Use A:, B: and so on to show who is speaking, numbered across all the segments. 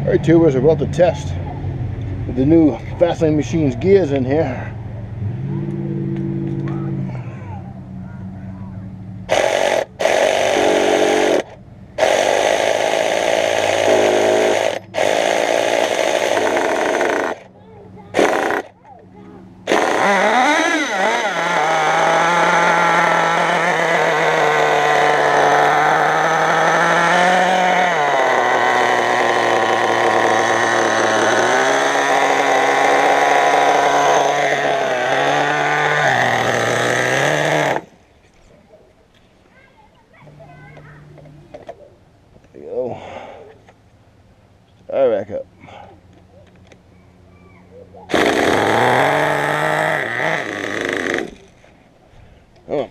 A: Alright tubers, we're about to test the new Fastlane Machines gears in here. There we go. Start back up. Oh.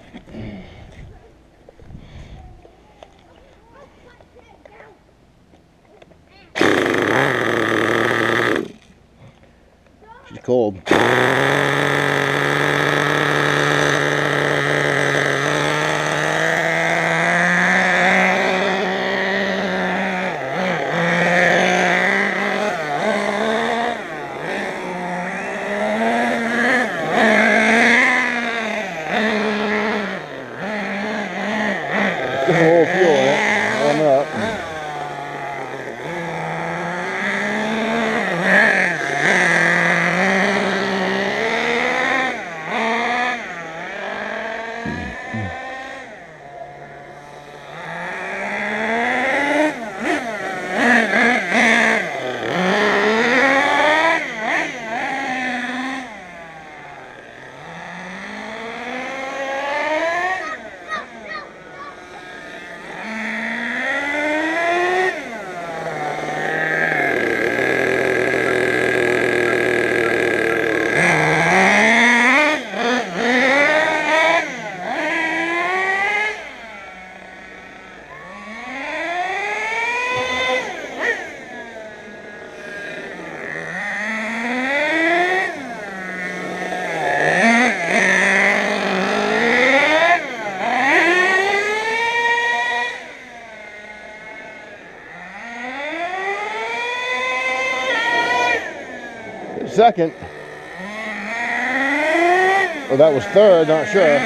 A: She's cold. Get a little fuel in it, warm it up. Second. Well, that was third, not sure.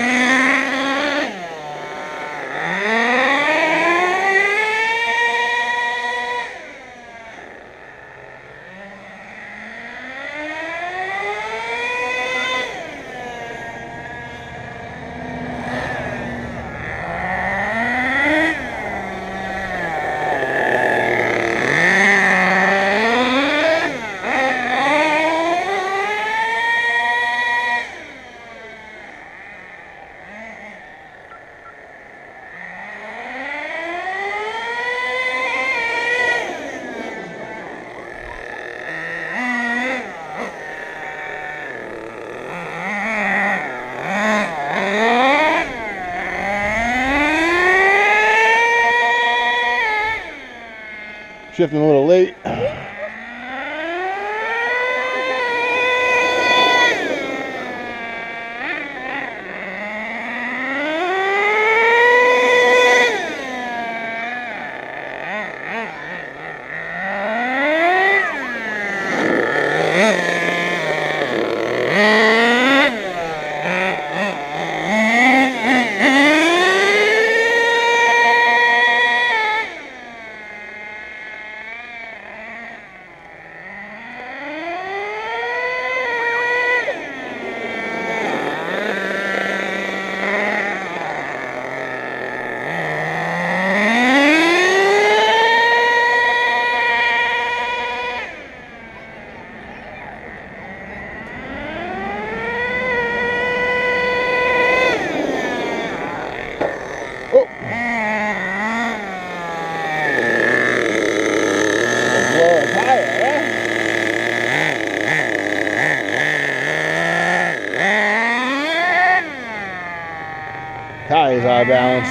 A: Shifting a little late. Tires out of balance.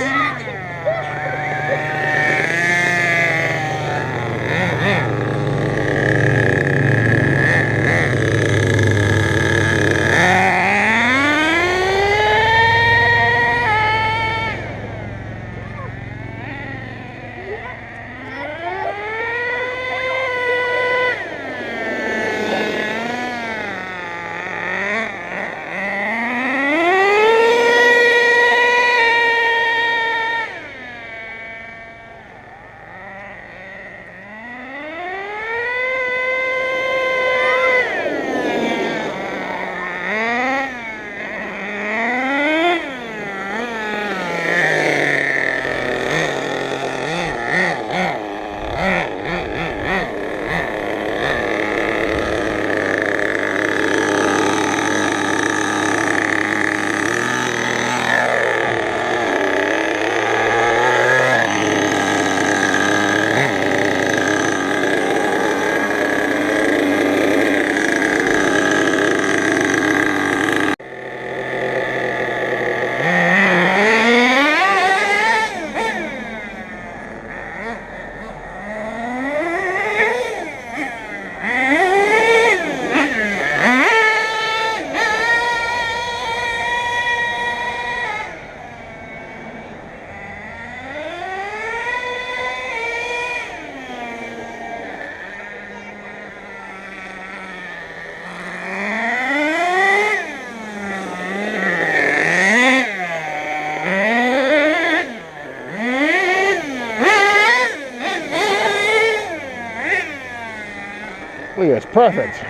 A: Look at this, perfect.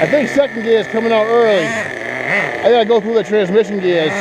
A: I think second gear is coming out early. I gotta go through the transmission gears.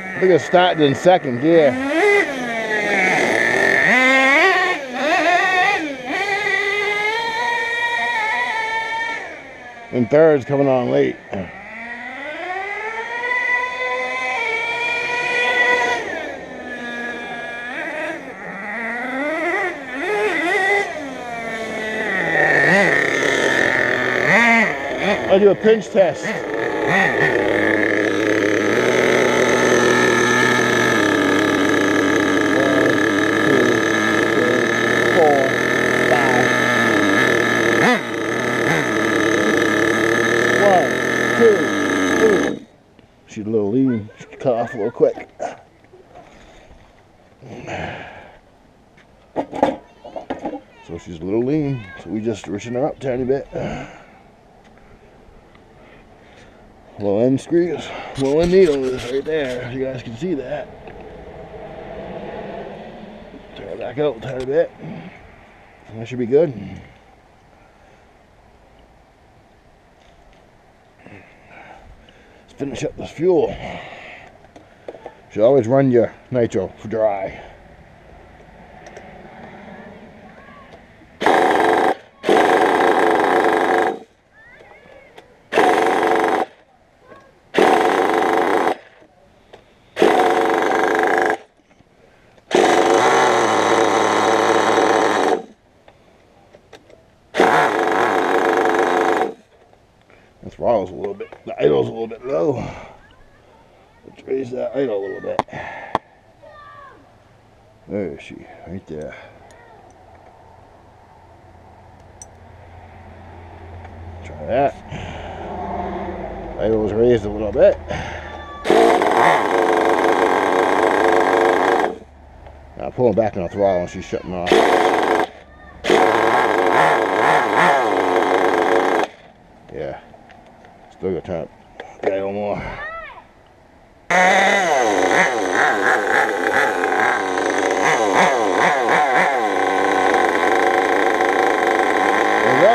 A: I think it's starting in second gear. And third's coming on late. I'll do a pinch test. 2, 3. She's a little lean. She can cut off a little quick. So she's a little lean. So we just richen her up a tiny bit. Little end screws, little end needle is right there. You guys can see that. Turn it back out a tiny bit. That should be good. Let's finish up this fuel. Should always run your nitro for dry. The throttle's a little bit, the idle's a little bit low. Let's raise that idle a little bit. There is she, right there. Try that. Idle's raised a little bit. Now pulling back on the throttle and she's shutting off. Yeah. Still got time. Got a little more. There we go.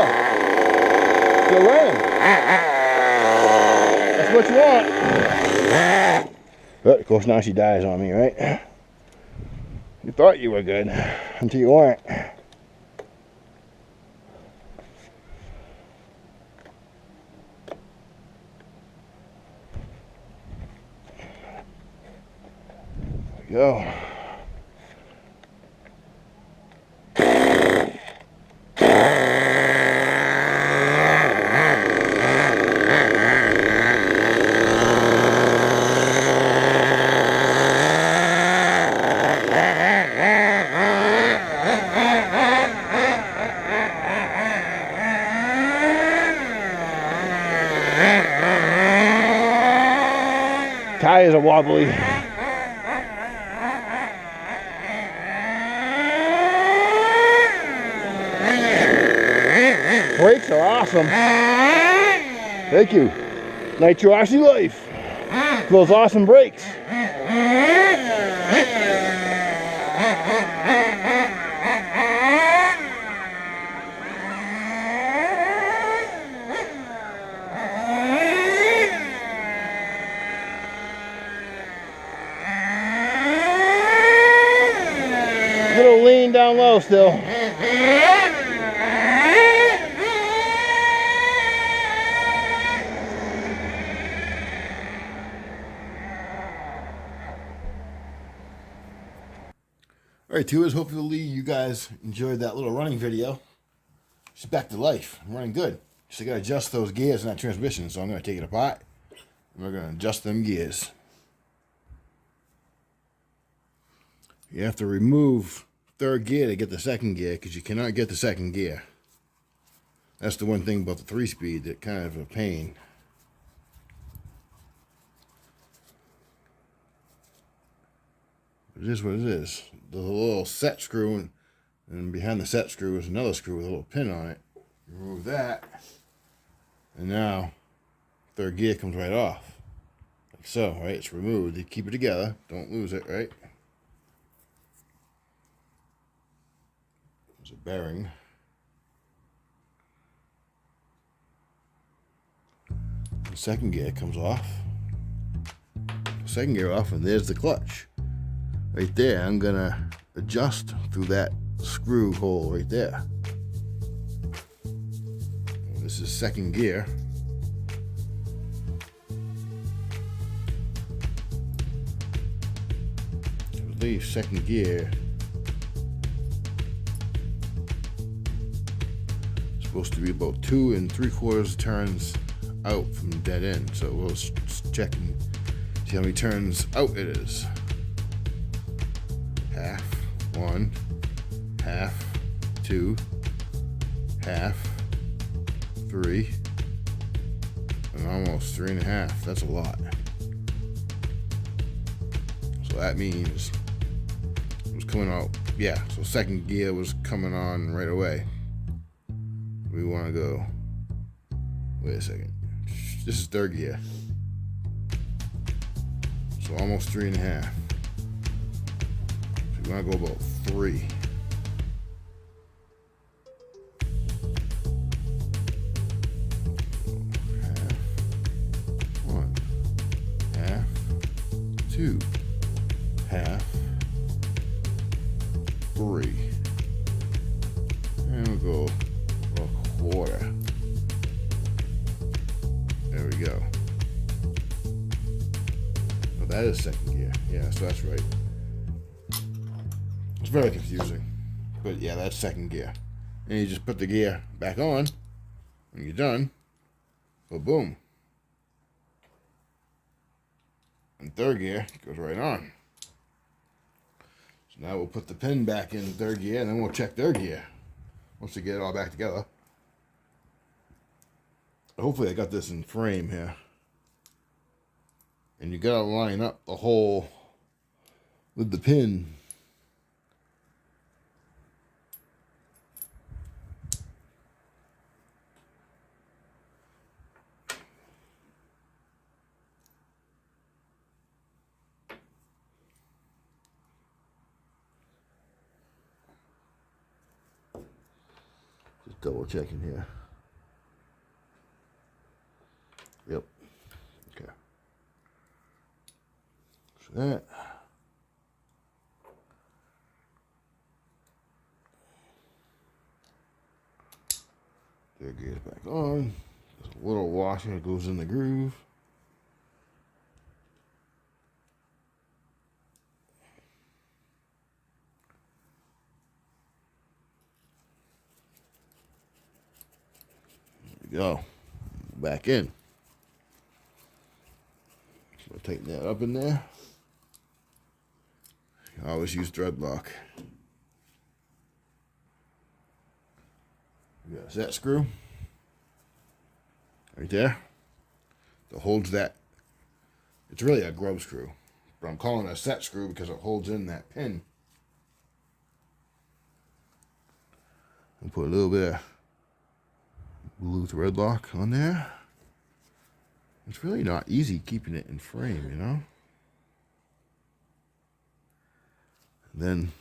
A: Still running. That's what you want. But of course now she dies on me, right? You thought you were good until you weren't. Go. Tires are wobbly. Brakes are awesome. Thank you. Nitro RC Life. Those awesome brakes. down low still. Alright, tubers, hopefully you guys enjoyed that little running video. It's back to life. I'm running good. Just I gotta adjust those gears in that transmission, so I'm gonna take it apart and we're gonna adjust them gears. You have to remove third gear to get the second gear because you cannot get the second gear. That's the one thing about the 3-speed that kind of a pain. It is what it is. There's a little set screw, and behind the set screw is another screw with a little pin on it. You remove that, and now third gear comes right off. Like so, right? It's removed. You keep it together. Don't lose it, right? There's a bearing. The second gear comes off. Second gear off, and there's the clutch. Right there, I'm gonna adjust through that screw hole right there. This is second gear. I believe second gear is supposed to be about 2 3/4 turns out from the dead end. So we'll check and see how many turns out it is. Half, 1, half, 2, half, 3, and almost 3.5. That's a lot. So that means it was coming out. Yeah, so second gear was coming on right away. We want to go. Wait a second. This is third gear. So almost 3.5. So we want to go about 3. Half, 1, half, 2, half, 3. And we'll go a 1/4. There we go. Oh, that is second gear. Yeah, so that's right. It's very confusing. But yeah, that's second gear. And you just put the gear back on when you're done. Well, boom. And third gear goes right on. So now we'll put the pin back in third gear and then we'll check third gear once we get it all back together. Hopefully I got this in frame here. And you gotta line up the hole with the pin. Just double checking here. Yep. Okay. So that. There gears back on. There's a little washer that goes in the groove. There we go. Back in. So tighten that up in there. I always use thread lock. We got a set screw right there that holds that. It's really a grub screw, but I'm calling it a set screw because it holds in that pin. And put a little bit of blue thread lock on there. It's really not easy keeping it in frame, you know? And then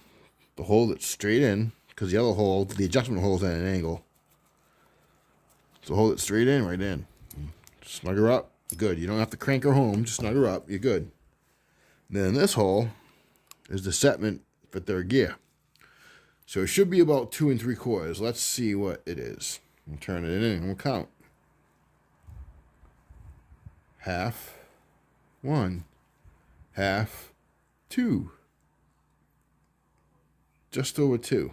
A: the hole that's straight in, because the other hole, the adjustment hole is at an angle. So hold it straight in, right in. Snug her up, good. You don't have to crank her home, just snug her up, you're good. Then this hole is the setment for third gear. So it should be about 2 3/4. Let's see what it is. We'll turn it in and we'll count. Half, 1, half, 2. Just over 2.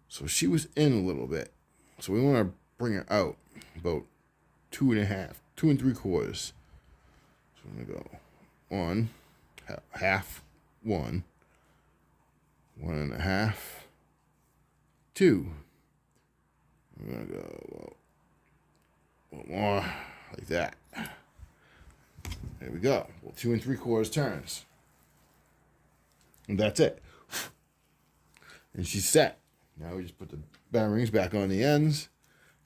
A: So she was in a little bit. So we want to bring her out about 2 1/2, 2 3/4. So I'm going to go 1, half, 1, 1 1/2, 2. We're going to go a little more like that. There we go. Well, 2 3/4 turns. And that's it. And she's set. Now we just put the bearings back on the ends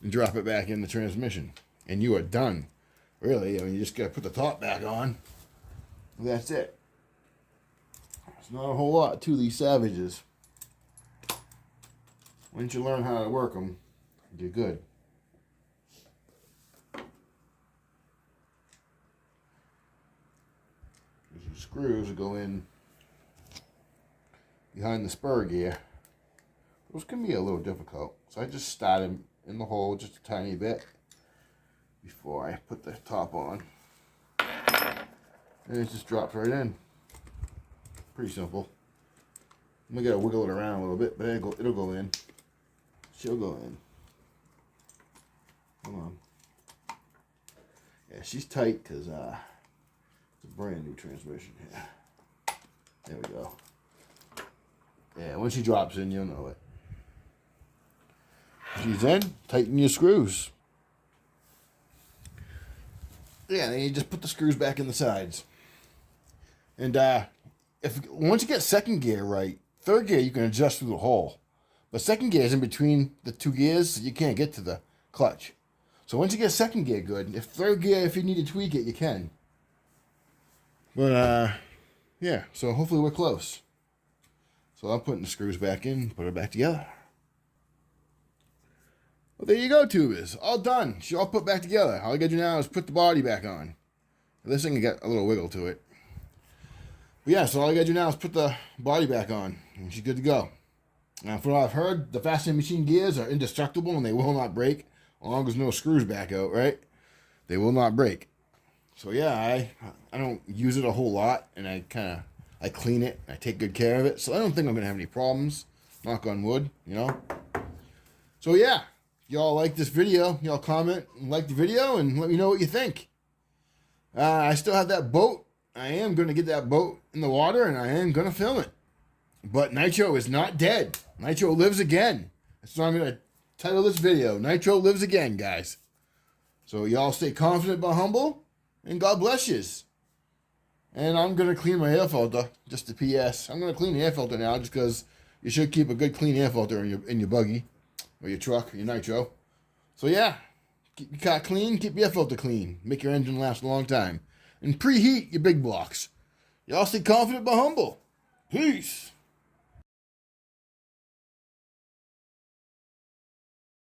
A: and drop it back in the transmission. And you are done. Really, I mean, you just got to put the top back on. And that's it. It's not a whole lot to these Savages. Once you learn how to work them, you're good. These screws will go in behind the spur gear. Those can be a little difficult, so I just start them in the hole just a tiny bit before I put the top on, and it just drops right in. Pretty simple. I'm gonna gotta wiggle it around a little bit, but it'll go in. She'll go in. Come on. Yeah, she's tight because it's a brand new transmission here. There we go. Yeah, when she drops in, you'll know it. She's in. Tighten your screws. Yeah, then you just put the screws back in the sides. And once you get second gear right, third gear you can adjust through the hole. But second gear is in between the 2 gears, so you can't get to the clutch. So once you get second gear good, if third gear, if you need to tweak it, you can. But yeah, so hopefully we're close. So I'm putting the screws back in, put it back together. Well, there you go, tubers. All done. She's all put back together. All I gotta do now is put the body back on. This thing got a little wiggle to it. But yeah, so all I gotta do now is put the body back on, and she's good to go. Now, from what I've heard, the fastening machine gears are indestructible and they will not break, as long as no screws back out, right? They will not break. So yeah, I don't use it a whole lot, and I clean it, I take good care of it, so I don't think I'm gonna have any problems. Knock on wood, you know. So yeah, y'all like this video, y'all comment and like the video and let me know what you think. I still have that boat. I am gonna get that boat in the water and I am gonna film it. But Nitro is not dead. Nitro lives again. That's what I'm gonna title this video. Nitro lives again, guys. So y'all stay confident but humble, and God bless yous. And I'm going to clean my air filter, just a PS. I'm going to clean the air filter now just because you should keep a good clean air filter in your buggy or your truck, your Nitro. So yeah, keep your car clean, keep your air filter clean. Make your engine last a long time. And preheat your big blocks. Y'all stay confident but humble. Peace.